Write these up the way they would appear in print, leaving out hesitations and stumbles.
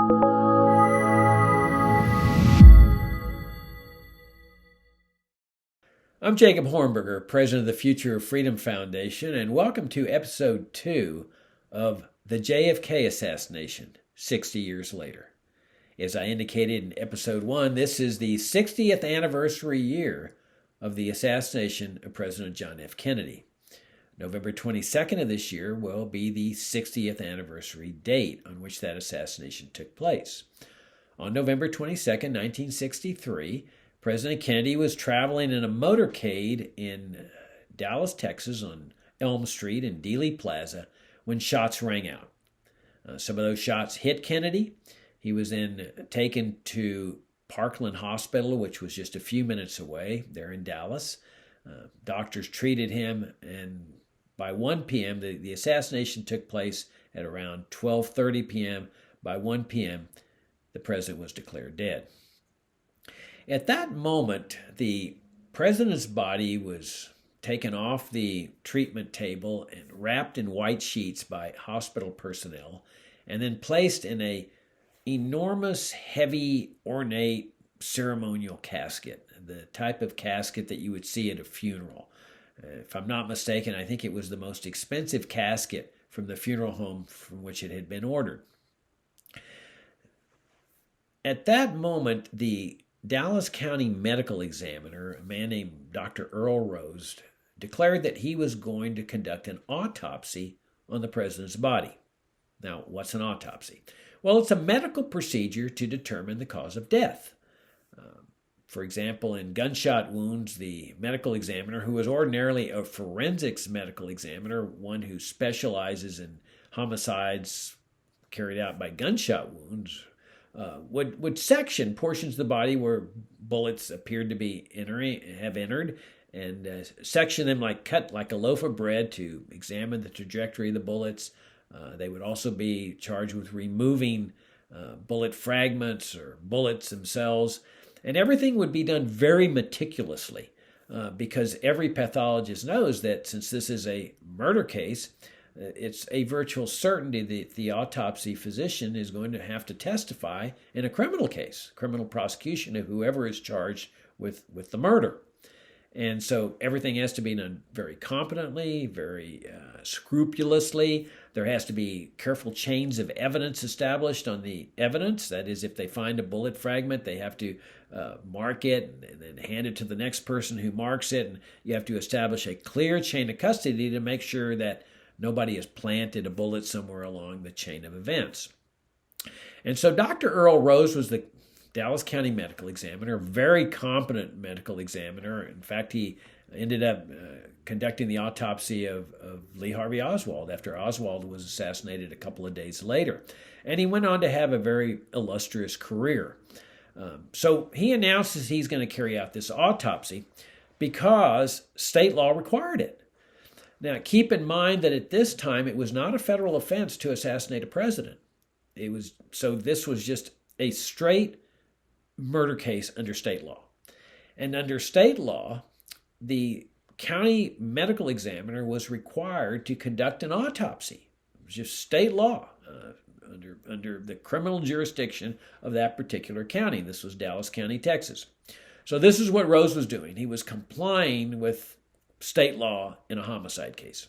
I'm Jacob Hornberger, president of the Future of Freedom Foundation, and welcome to episode 2 of the JFK Assassination, 60 years later. As I indicated in episode 1, this is the 60th anniversary year of the assassination of President John F. Kennedy. November 22nd of this year will be the 60th anniversary date on which that assassination took place. On November 22nd, 1963, President Kennedy was traveling in a motorcade in Dallas, Texas on Elm Street and Dealey Plaza when shots rang out. Some of those shots hit Kennedy. He was then taken to Parkland Hospital, which was just a few minutes away there in Dallas. Doctors treated him, and by 1 p.m., the assassination took place at around 12:30 p.m. By 1 p.m., the president was declared dead. At that moment, the president's body was taken off the treatment table and wrapped in white sheets by hospital personnel, and then placed in an enormous, heavy, ornate ceremonial casket, the type of casket that you would see at a funeral. If I'm not mistaken, I think it was the most expensive casket from the funeral home from which it had been ordered. At that moment, the Dallas County medical examiner, a man named Dr. Earl Rose, declared that he was going to conduct an autopsy on the president's body. Now, what's an autopsy? Well, it's a medical procedure to determine the cause of death. For example, in gunshot wounds, the medical examiner, who was ordinarily a forensics medical examiner, one who specializes in homicides carried out by gunshot wounds, would section portions of the body where bullets appeared to have entered, and section them cut like a loaf of bread to examine the trajectory of the bullets. They would also be charged with removing bullet fragments or bullets themselves, and everything would be done very meticulously because every pathologist knows that since this is a murder case, it's a virtual certainty that the autopsy physician is going to have to testify in a criminal case, criminal prosecution of whoever is charged with the murder. And so everything has to be done very competently, very scrupulously. There has to be careful chains of evidence established on the evidence. That is, if they find a bullet fragment, they have to mark it and then hand it to the next person who marks it. And you have to establish a clear chain of custody to make sure that nobody has planted a bullet somewhere along the chain of events. And so Dr. Earl Rose was the Dallas County medical examiner, a very competent medical examiner. In fact, he ended up conducting the autopsy of Lee Harvey Oswald after Oswald was assassinated a couple of days later. And he went on to have a very illustrious career. So he announces he's going to carry out this autopsy because state law required it. Now, keep in mind that at this time, it was not a federal offense to assassinate a president. This was just a straight murder case under state law. And under state law, the county medical examiner was required to conduct an autopsy. It was just state law under the criminal jurisdiction of that particular county. This was Dallas County, Texas. So this is what Rose was doing. He was complying with state law in a homicide case.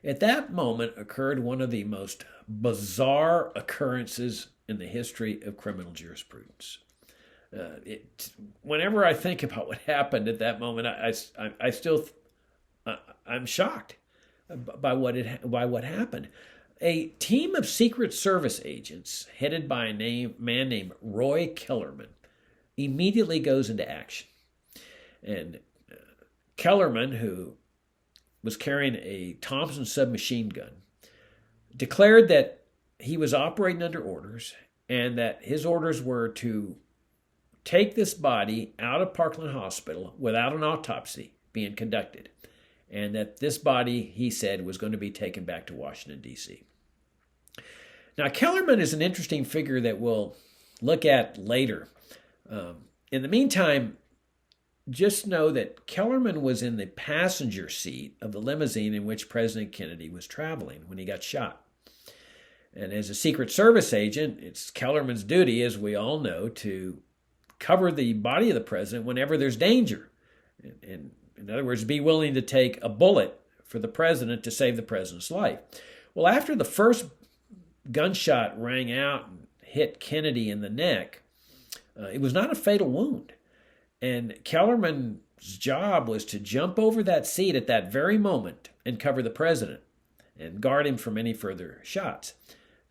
At that moment occurred one of the most bizarre occurrences in the history of criminal jurisprudence. Whenever I think about what happened at that moment, I'm shocked by what happened. A team of Secret Service agents, headed by a man named Roy Kellerman, immediately goes into action. And Kellerman, who was carrying a Thompson submachine gun, declared that he was operating under orders and that his orders were to take this body out of Parkland Hospital without an autopsy being conducted, and that this body, he said, was going to be taken back to Washington, D.C. Now, Kellerman is an interesting figure that we'll look at later. In the meantime, just know that Kellerman was in the passenger seat of the limousine in which President Kennedy was traveling when he got shot. And as a Secret Service agent, it's Kellerman's duty, as we all know, to cover the body of the president whenever there's danger. And in other words, be willing to take a bullet for the president to save the president's life. Well, after the first gunshot rang out and hit Kennedy in the neck, it was not a fatal wound. And Kellerman's job was to jump over that seat at that very moment and cover the president and guard him from any further shots.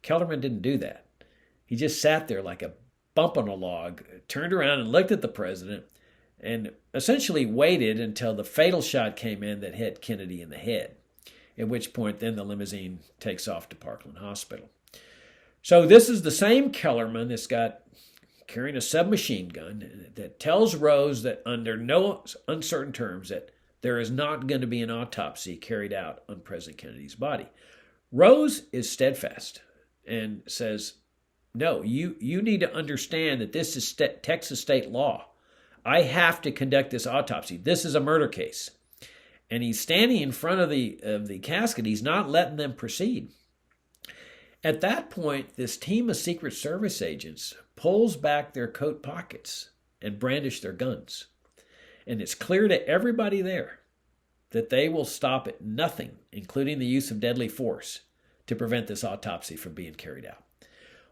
Kellerman didn't do that. He just sat there like a bump on a log, turned around and looked at the president, and essentially waited until the fatal shot came in that hit Kennedy in the head, at which point then the limousine takes off to Parkland Hospital. So this is the same Kellerman that's carrying a submachine gun that tells Rose that under no uncertain terms that there is not going to be an autopsy carried out on President Kennedy's body. Rose is steadfast and says, no, you need to understand that this is Texas state law. I have to conduct this autopsy. This is a murder case. And he's standing in front of the casket. He's not letting them proceed. At that point, this team of Secret Service agents pulls back their coat pockets and brandish their guns. And it's clear to everybody there that they will stop at nothing, including the use of deadly force, to prevent this autopsy from being carried out.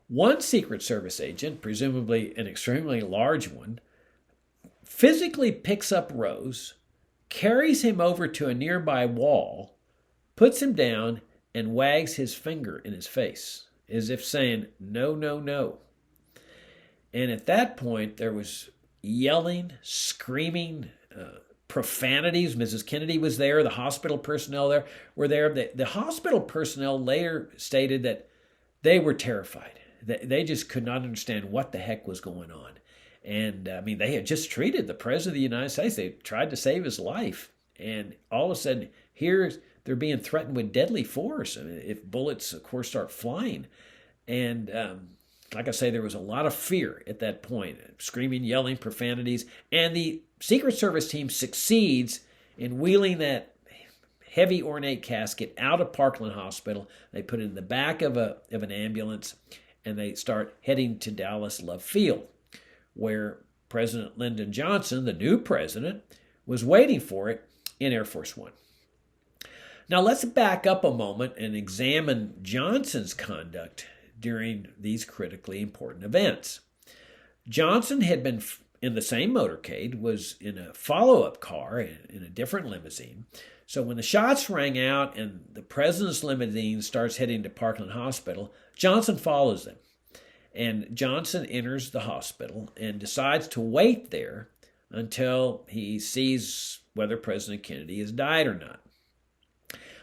One Secret Service agent, presumably an extremely large one, physically picks up Rose, carries him over to a nearby wall, puts him down, and wags his finger in his face, as if saying, no, no, no. And at that point, there was yelling, screaming, profanities. Mrs. Kennedy was there. The hospital personnel there were there. The hospital personnel later stated that they were terrified. They just could not understand what the heck was going on. And, they had just treated the President of the United States. They tried to save his life. And all of a sudden, they're being threatened with deadly force. If bullets, of course, start flying. And like I say, there was a lot of fear at that point. Screaming, yelling, profanities. And the Secret Service team succeeds in wheeling that heavy, ornate casket out of Parkland Hospital. They put it in the back of an ambulance. And they start heading to Dallas Love Field, where President Lyndon Johnson, the new president, was waiting for it in Air Force One. Now let's back up a moment and examine Johnson's conduct during these critically important events. Johnson had been in the same motorcade, was in a follow-up car in a different limousine. So when the shots rang out and the president's limousine starts heading to Parkland Hospital, Johnson follows them. And Johnson enters the hospital and decides to wait there until he sees whether President Kennedy has died or not.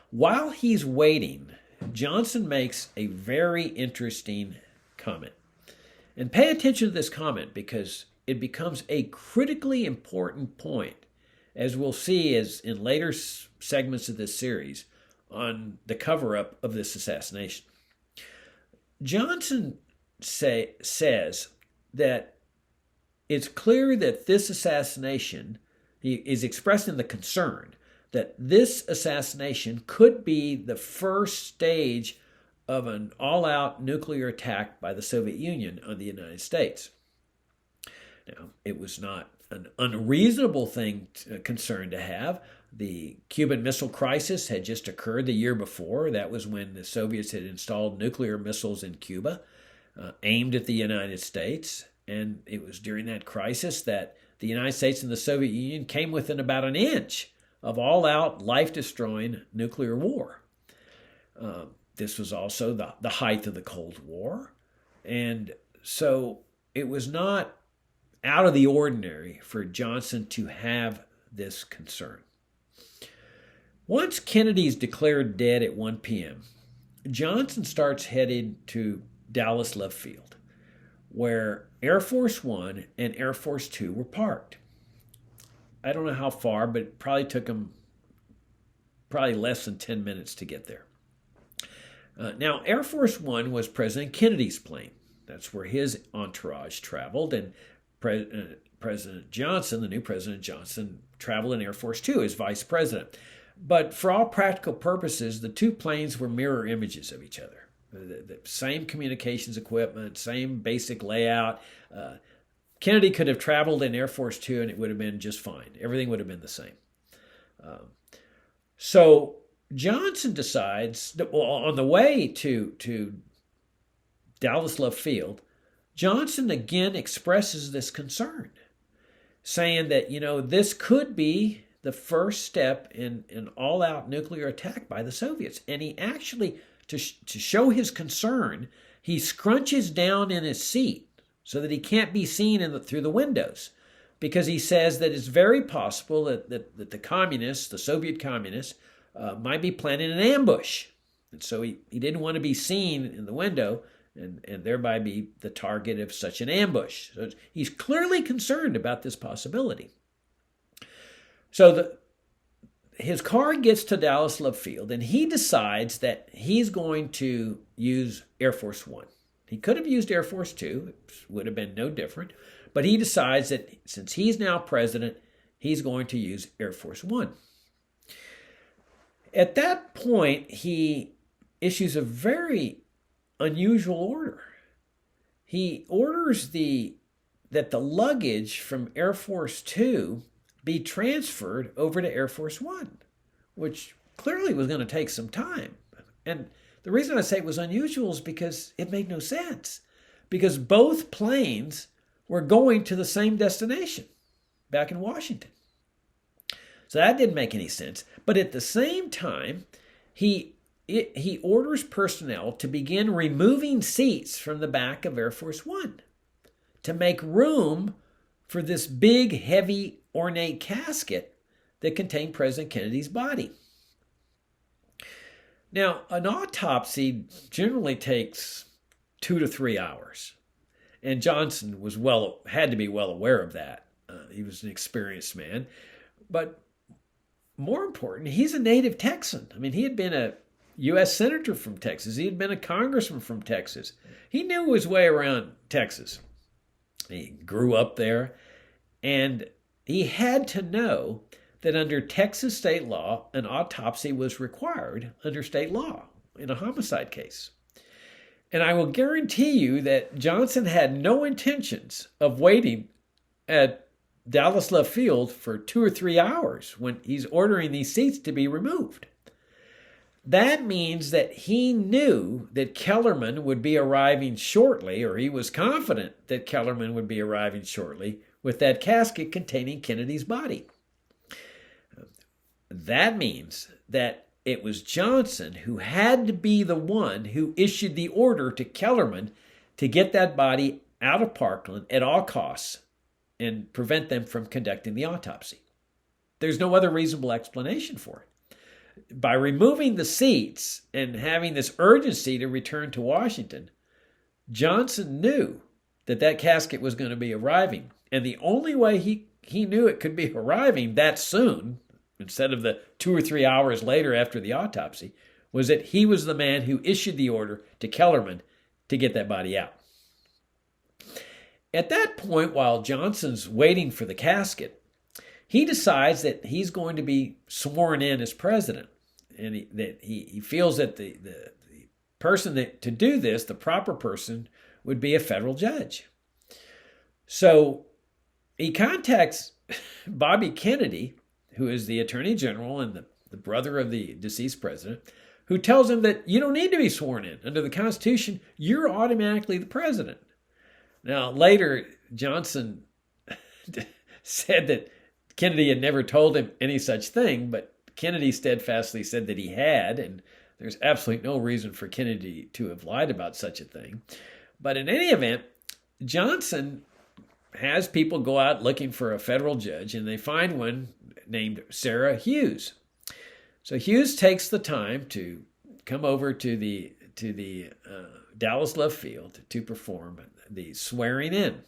While he's waiting, Johnson makes a very interesting comment. And pay attention to this comment because it becomes a critically important point, as we'll see as in later segments of this series, on the cover-up of this assassination. Johnson says that it's clear that this assassination, he is expressing the concern that this assassination could be the first stage of an all-out nuclear attack by the Soviet Union on the United States. Now, it was not an unreasonable concern to have. The Cuban Missile Crisis had just occurred the year before. That was when the Soviets had installed nuclear missiles in Cuba, aimed at the United States. And it was during that crisis that the United States and the Soviet Union came within about an inch of all-out, life-destroying nuclear war. This was also the height of the Cold War. And so it was not out of the ordinary for Johnson to have this concern. Once Kennedy's declared dead at 1 p.m., Johnson starts heading to Dallas Love Field, where Air Force One and Air Force Two were parked. I don't know how far, but it probably took them less than 10 minutes to get there. Now, Air Force One was President Kennedy's plane. That's where his entourage traveled, and President Johnson, the new President Johnson, traveled in Air Force Two as vice president. But for all practical purposes, the two planes were mirror images of each other. The same communications equipment, same basic layout. Kennedy could have traveled in Air Force Two and it would have been just fine. Everything would have been the same. So Johnson decides that, well, on the way to Dallas Love Field, Johnson again expresses this concern, saying that, this could be the first step in an all-out nuclear attack by the Soviets. And he actually, to show his concern, he scrunches down in his seat so that he can't be seen through the windows, because he says that it's very possible that the communists, the Soviet communists, might be planning an ambush. And so he didn't want to be seen in the window and thereby be the target of such an ambush. So he's clearly concerned about this possibility. So his car gets to Dallas Love Field, and he decides that he's going to use Air Force One. He could have used Air Force Two. It would have been no different. But he decides that since he's now president, he's going to use Air Force One. At that point, he issues a very unusual order. He orders that the luggage from Air Force Two be transferred over to Air Force One, which clearly was going to take some time. And the reason I say it was unusual is because it made no sense, because both planes were going to the same destination back in Washington. So that didn't make any sense. But at the same time, he orders personnel to begin removing seats from the back of Air Force One to make room for this big, heavy, ornate casket that contained President Kennedy's body. Now, an autopsy generally takes 2 to 3 hours. And Johnson had to be well aware of that. He was an experienced man. But more important, he's a native Texan. I mean, he had been a U.S. Senator from Texas. He had been a congressman from Texas. He knew his way around Texas. He grew up there. And he had to know that under Texas state law, an autopsy was required under state law in a homicide case. And I will guarantee you that Johnson had no intentions of waiting at Dallas Love Field for 2 or 3 hours when he's ordering these seats to be removed. That means that he knew that Kellerman would be arriving shortly, or he was confident that Kellerman would be arriving shortly with that casket containing Kennedy's body. That means that it was Johnson who had to be the one who issued the order to Kellerman to get that body out of Parkland at all costs and prevent them from conducting the autopsy. There's no other reasonable explanation for it. By removing the seats and having this urgency to return to Washington, Johnson knew that casket was going to be arriving. And the only way he knew it could be arriving that soon, instead of the 2 or 3 hours later after the autopsy, was that he was the man who issued the order to Kellerman to get that body out. At that point, while Johnson's waiting for the casket, he decides that he's going to be sworn in as president. And he feels that the person to do this, the proper person, would be a federal judge. So he contacts Bobby Kennedy, who is the Attorney General and the brother of the deceased president, who tells him that you don't need to be sworn in. Under the Constitution, you're automatically the president. Now, later, Johnson said that Kennedy had never told him any such thing, but Kennedy steadfastly said that he had, and there's absolutely no reason for Kennedy to have lied about such a thing. But in any event, Johnson has people go out looking for a federal judge, and they find one named Sarah Hughes. So Hughes takes the time to come over to the Dallas Love Field to perform the swearing in.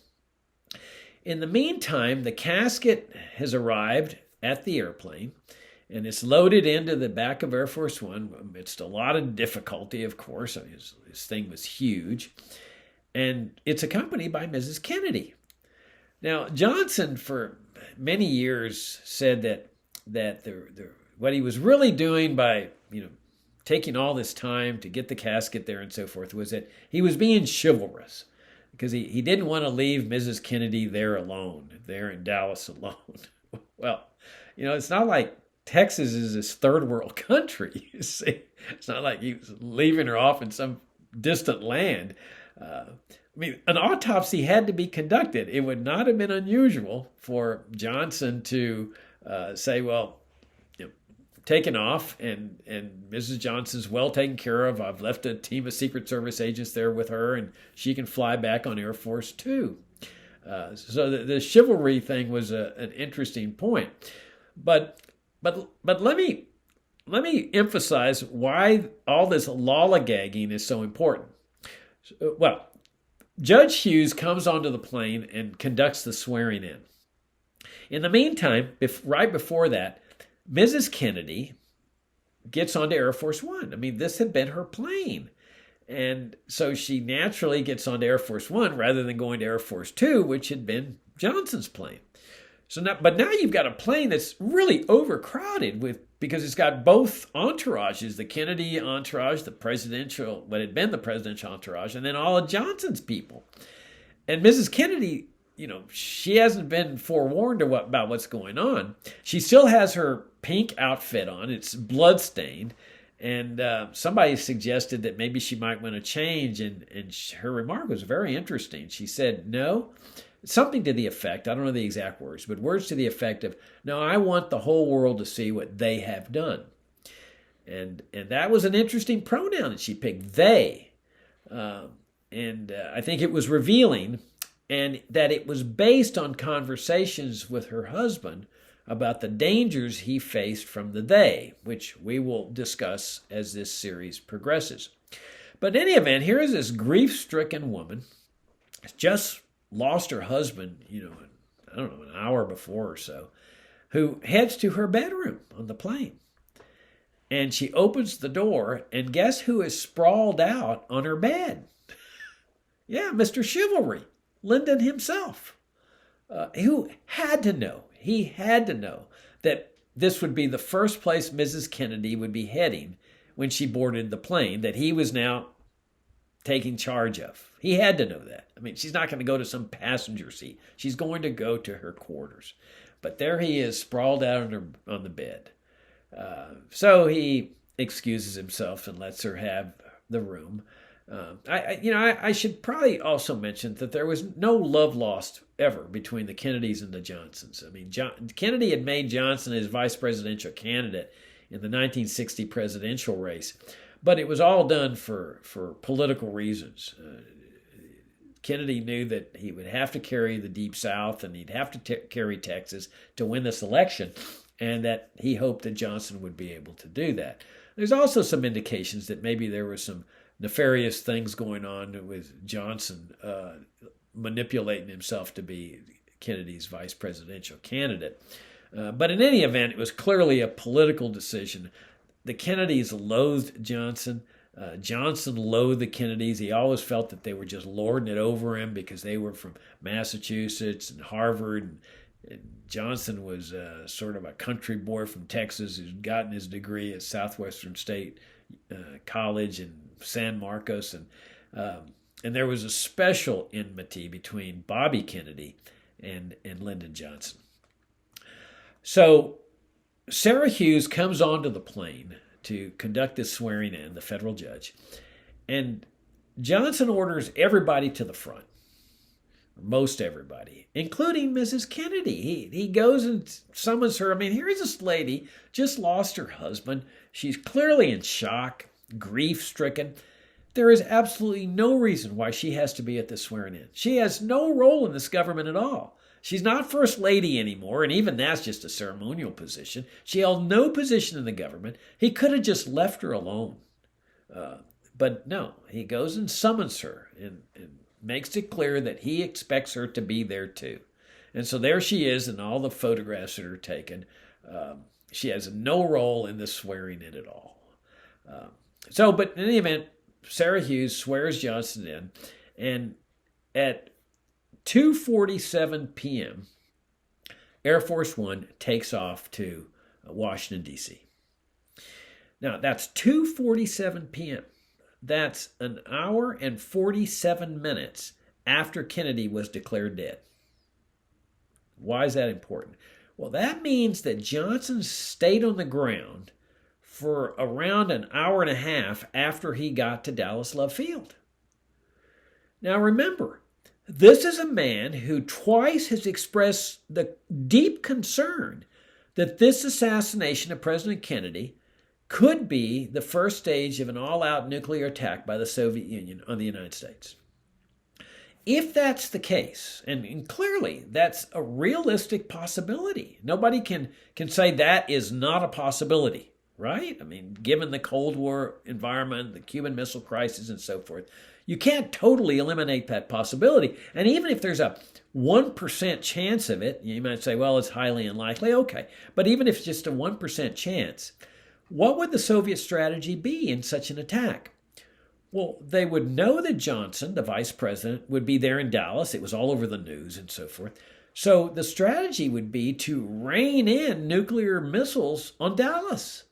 In the meantime, the casket has arrived at the airplane, and it's loaded into the back of Air Force One amidst a lot of difficulty, of course. I mean, this thing was huge. And it's accompanied by Mrs. Kennedy. Now, Johnson, for many years, said that what he was really doing by taking all this time to get the casket there and so forth was that he was being chivalrous because he didn't want to leave Mrs. Kennedy there alone, there in Dallas alone. Well, it's not like Texas is this third world country. You see, it's not like he was leaving her off in some distant land. An autopsy had to be conducted. It would not have been unusual for Johnson to say, well, taken off and Mrs. Johnson's well taken care of. I've left a team of Secret Service agents there with her, and she can fly back on Air Force Two. So the chivalry thing was an interesting point. But let me emphasize why all this lollygagging is so important. Well, Judge Hughes comes onto the plane and conducts the swearing in. In the meantime, right before that, Mrs. Kennedy gets onto Air Force One. This had been her plane. And so she naturally gets onto Air Force One rather than going to Air Force Two, which had been Johnson's plane. But now you've got a plane that's really overcrowded because it's got both entourages, the Kennedy entourage, what had been the presidential entourage, and then all of Johnson's people. And Mrs. Kennedy, she hasn't been forewarned about what's going on. She still has her pink outfit on. It's bloodstained. And somebody suggested that maybe she might want to change. And her remark was very interesting. She said, no, something to the effect, I don't know the exact words, but words to the effect of, no, I want the whole world to see what they have done. And that was an interesting pronoun that she picked, they. And I think it was revealing, and that it was based on conversations with her husband about the dangers he faced from the they, which we will discuss as this series progresses. But in any event, here is this grief-stricken woman, just lost her husband, I don't know, an hour before or so, who heads to her bedroom on the plane. And she opens the door, and guess who is sprawled out on her bed? Yeah, Mr. Chivalry, Lyndon himself, who had to know. He had to know that this would be the first place Mrs. Kennedy would be heading when she boarded the plane that he was now taking charge of. He had to know that. She's not going to go to some passenger seat. She's going to go to her quarters. But there he is, sprawled out on the bed. So he excuses himself and lets her have the room. I should probably also mention that there was no love lost ever between the Kennedys and the Johnsons. Kennedy had made Johnson his vice presidential candidate in the 1960 presidential race, but it was all done for political reasons. Kennedy knew that he would have to carry the Deep South and he'd have to carry Texas to win this election, and that he hoped that Johnson would be able to do that. There's also some indications that maybe there were some nefarious things going on with Johnson manipulating himself to be Kennedy's vice presidential candidate. But in any event, it was clearly a political decision. The Kennedys loathed Johnson. Johnson loathed the Kennedys. He always felt that they were just lording it over him because they were from Massachusetts and Harvard. And Johnson was sort of a country boy from Texas who'd gotten his degree at Southwestern State College in San Marcos. And there was a special enmity between Bobby Kennedy and Lyndon Johnson. So Sarah Hughes comes onto the plane to conduct this swearing in, the federal judge, and Johnson orders everybody to the front, most everybody, including Mrs. Kennedy. He goes and summons her. Here's this lady, just lost her husband. She's clearly in shock, grief-stricken. There is absolutely no reason why she has to be at this swearing in. She has no role in this government at all. She's not first lady anymore, and even that's just a ceremonial position. She held no position in the government. He could have just left her alone. But no, he goes and summons her and makes it clear that he expects her to be there too. And so there she is in all the photographs that are taken. She has no role in the swearing in at all. But in any event, Sarah Hughes swears Johnson in, and at 2:47 p.m., Air Force One takes off to Washington, D.C. Now, that's 2:47 p.m. That's an hour and 47 minutes after Kennedy was declared dead. Why is that important? Well, that means that Johnson stayed on the ground for around an hour and a half after he got to Dallas Love Field. Now remember, this is a man who twice has expressed the deep concern that this assassination of President Kennedy could be the first stage of an all-out nuclear attack by the Soviet Union on the United States. If that's the case, and clearly that's a realistic possibility, nobody can say that is not a possibility, right? I mean, given the Cold War environment, the Cuban Missile Crisis, and so forth, you can't totally eliminate that possibility. And even if there's a 1% chance of it, you might say, well, it's highly unlikely. Okay. But even if it's just a 1% chance, what would the Soviet strategy be in such an attack? Well, they would know that Johnson, the vice president, would be there in Dallas. It was all over the news and so forth. So the strategy would be to rein in nuclear missiles on Dallas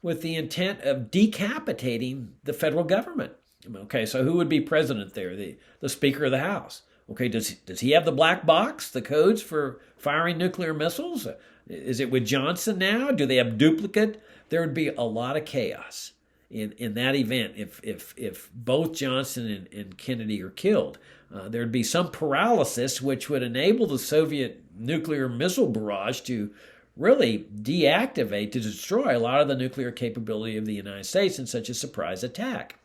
with the intent of decapitating the federal government. Okay, so who would be president there? The Speaker of the House. Okay, does he have the black box, the codes for firing nuclear missiles? Is it with Johnson now? Do they have duplicate? There would be a lot of chaos in that event if both Johnson and Kennedy are killed. There'd be some paralysis which would enable the Soviet nuclear missile barrage to really deactivate, to destroy a lot of the nuclear capability of the United States in such a surprise attack.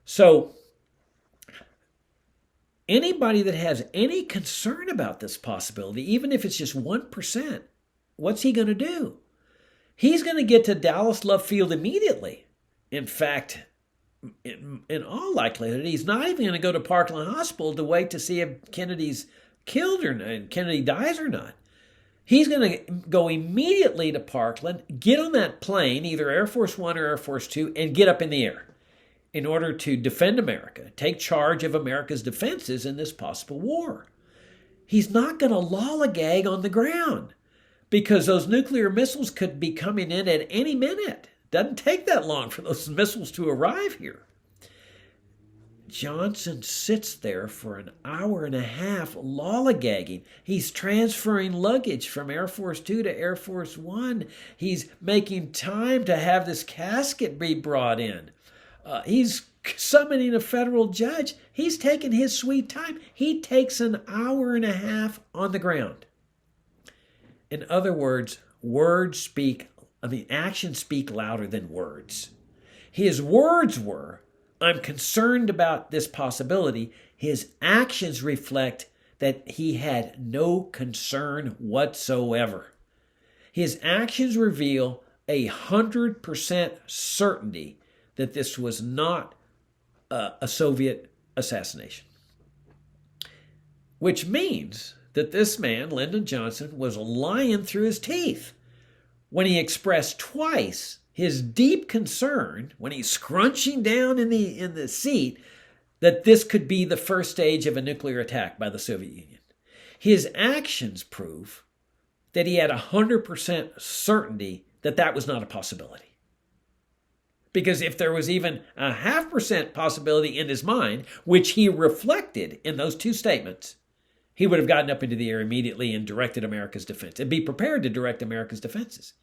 So anybody that has any concern about this possibility, even if it's just 1%, what's he going to do? He's going to get to Dallas Love Field immediately. In fact, in all likelihood, he's not even going to go to Parkland Hospital to wait to see if Kennedy's killed or not, Kennedy dies or not. He's going to go immediately to Parkland, get on that plane, either Air Force One or Air Force Two, and get up in the air in order to defend America, take charge of America's defenses in this possible war. He's not going to lollygag on the ground because those nuclear missiles could be coming in at any minute. Doesn't take that long for those missiles to arrive here. Johnson sits there for an hour and a half lollygagging. He's transferring luggage from Air Force Two to Air Force One. He's making time to have this casket be brought in. He's summoning a federal judge. He's taking his sweet time. He takes an hour and a half on the ground. In other words, actions speak louder than words. His words were, I'm concerned about this possibility. His actions reflect that he had no concern whatsoever. His actions reveal 100% certainty that this was not a Soviet assassination. Which means that this man, Lyndon Johnson, was lying through his teeth when he expressed twice his deep concern, when he's scrunching down in the seat, that this could be the first stage of a nuclear attack by the Soviet Union. His actions prove that he had 100% certainty that that was not a possibility. Because if there was even 0.5% possibility in his mind, which he reflected in those two statements, he would have gotten up into the air immediately and directed America's defense and be prepared to direct America's defenses.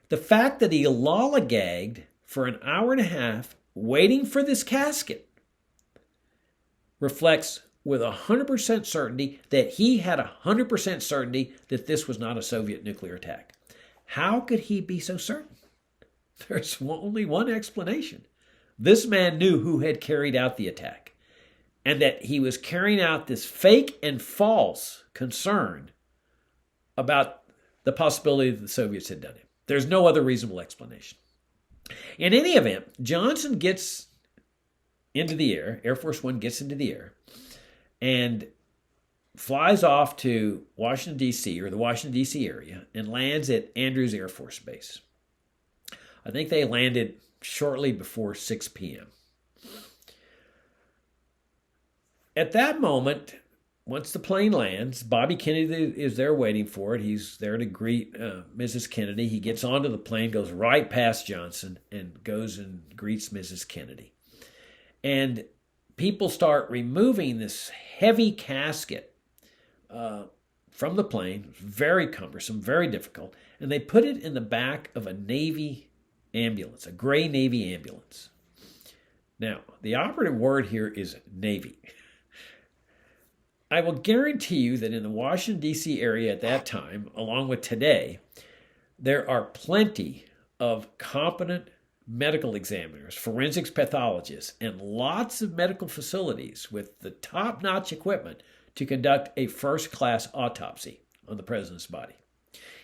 The fact that he lollygagged for an hour and a half waiting for this casket reflects with 100% certainty that he had 100% certainty that this was not a Soviet nuclear attack. How could he be so certain? There's only one explanation. This man knew who had carried out the attack and that he was carrying out this fake and false concern about the possibility that the Soviets had done it. There's no other reasonable explanation. In any event, Johnson gets into the air, Air Force One gets into the air, and flies off to Washington, D.C., or the Washington, D.C. area, and lands at Andrews Air Force Base. I think they landed shortly before 6 p.m. At that moment, once the plane lands, Bobby Kennedy is there waiting for it. He's there to greet Mrs. Kennedy. He gets onto the plane, goes right past Johnson, and goes and greets Mrs. Kennedy. And people start removing this heavy casket from the plane. Very cumbersome, very difficult. And they put it in the back of a Navy ambulance, a gray Navy ambulance. Now, the operative word here is Navy. I will guarantee you that in the Washington, D.C. area at that time, along with today, there are plenty of competent medical examiners, forensics pathologists, and lots of medical facilities with the top-notch equipment to conduct a first-class autopsy on the president's body.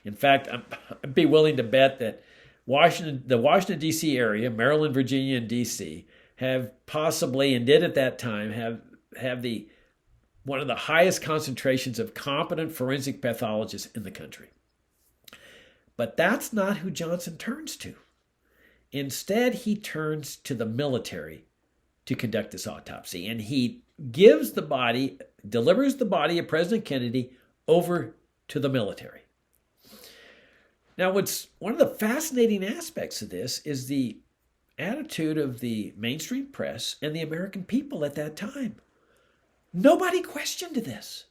In fact, I'd be willing to bet that the Washington, D.C. area, Maryland, Virginia, and D.C. have possibly, and did at that time, have one of the highest concentrations of competent forensic pathologists in the country. But that's not who Johnson turns to. Instead, he turns to the military to conduct this autopsy, and he delivers the body of President Kennedy over to the military. Now, what's one of the fascinating aspects of this is the attitude of the mainstream press and the American people at that time. Nobody questioned this.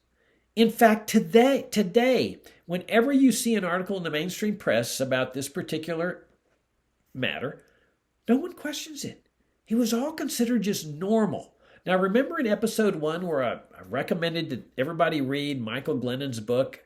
In fact, today, whenever you see an article in the mainstream press about this particular matter, no one questions it. It was all considered just normal. Now, remember in episode 1 where I recommended that everybody read Michael Glennon's book,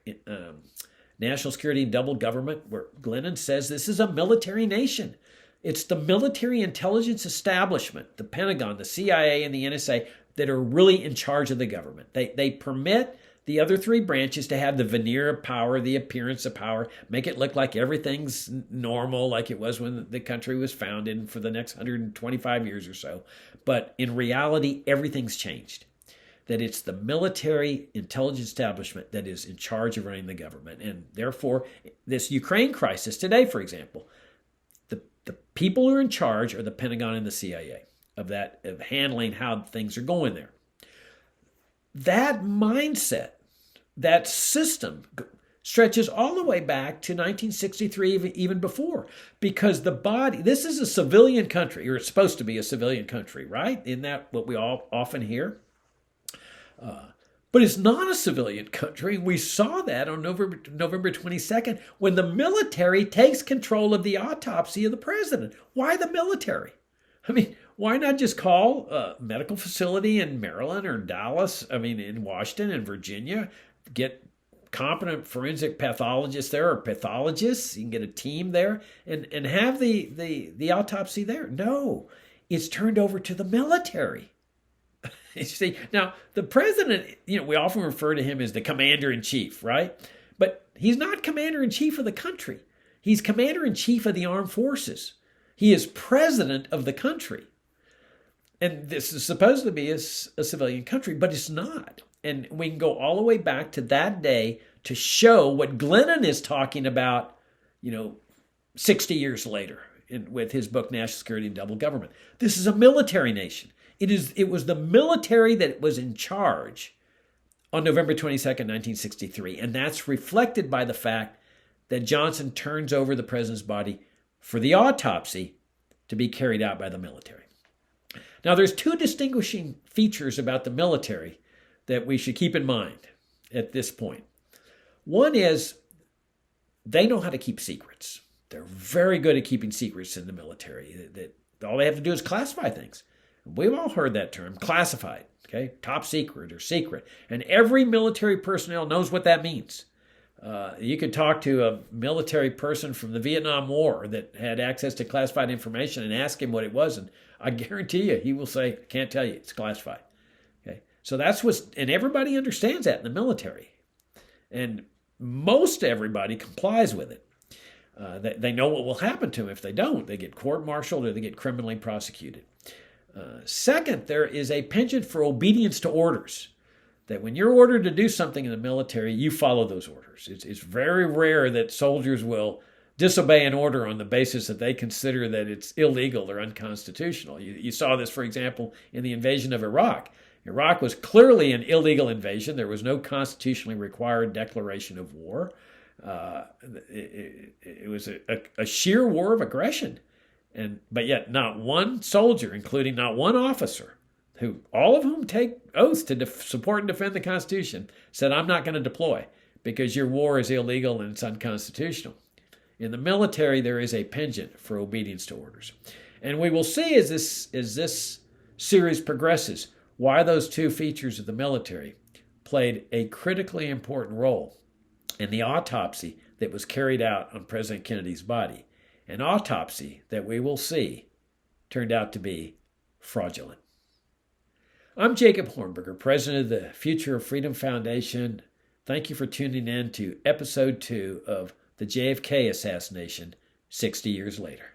National Security and Double Government, where Glennon says this is a military nation. It's the military intelligence establishment, the Pentagon, the CIA, and the NSA, that are really in charge of the government. They permit the other three branches to have the veneer of power, the appearance of power, make it look like everything's normal, like it was when the country was founded for the next 125 years or so. But in reality, everything's changed. That it's the military intelligence establishment that is in charge of running the government. And therefore, this Ukraine crisis today, for example, the people who are in charge are the Pentagon and the CIA of handling how things are going there. That mindset, that system stretches all the way back to 1963, even before, because the body, this is a civilian country, or it's supposed to be a civilian country, right? Isn't that what we all often hear? But it's not a civilian country. We saw that on November 22nd when the military takes control of the autopsy of the president. Why the military? I mean, why not just call a medical facility in Maryland or Dallas, in Washington and Virginia, get competent forensic pathologists there or pathologists, you can get a team there and have the autopsy there? No, it's turned over to the military. You see, now the president, we often refer to him as the commander-in-chief, right? But he's not commander-in-chief of the country. He's commander-in-chief of the armed forces. He is president of the country. And this is supposed to be a civilian country, but it's not. And we can go all the way back to that day to show what Glennon is talking about, 60 years later with his book, National Security and Double Government. This is a military nation. It was the military that was in charge on November 22nd, 1963. And that's reflected by the fact that Johnson turns over the president's body for the autopsy to be carried out by the military. Now, there's two distinguishing features about the military that we should keep in mind at this point. One is they know how to keep secrets. They're very good at keeping secrets in the military. That all they have to do is classify things. We've all heard that term, classified, okay? Top secret or secret. And every military personnel knows what that means. You could talk to a military person from the Vietnam War that had access to classified information and ask him what it was, and I guarantee you he will say, I can't tell you, it's classified. Okay? So and everybody understands that in the military. And most everybody complies with it. They know what will happen to them if they don't. They get court-martialed or they get criminally prosecuted. Second, there is a penchant for obedience to orders. That when you're ordered to do something in the military, you follow those orders. It's very rare that soldiers will disobey an order on the basis that they consider that it's illegal or unconstitutional. You saw this, for example, in the invasion of Iraq. Iraq was clearly an illegal invasion. There was no constitutionally required declaration of war. It was a sheer war of aggression. But yet not one soldier, including not one officer, who all of whom take oaths to support and defend the Constitution, said, I'm not going to deploy because your war is illegal and it's unconstitutional. In the military, there is a penchant for obedience to orders. And we will see as this series progresses why those two features of the military played a critically important role in the autopsy that was carried out on President Kennedy's body. An autopsy that we will see turned out to be fraudulent. I'm Jacob Hornberger, president of the Future of Freedom Foundation. Thank you for tuning in to episode 2 of the JFK Assassination 60 years later.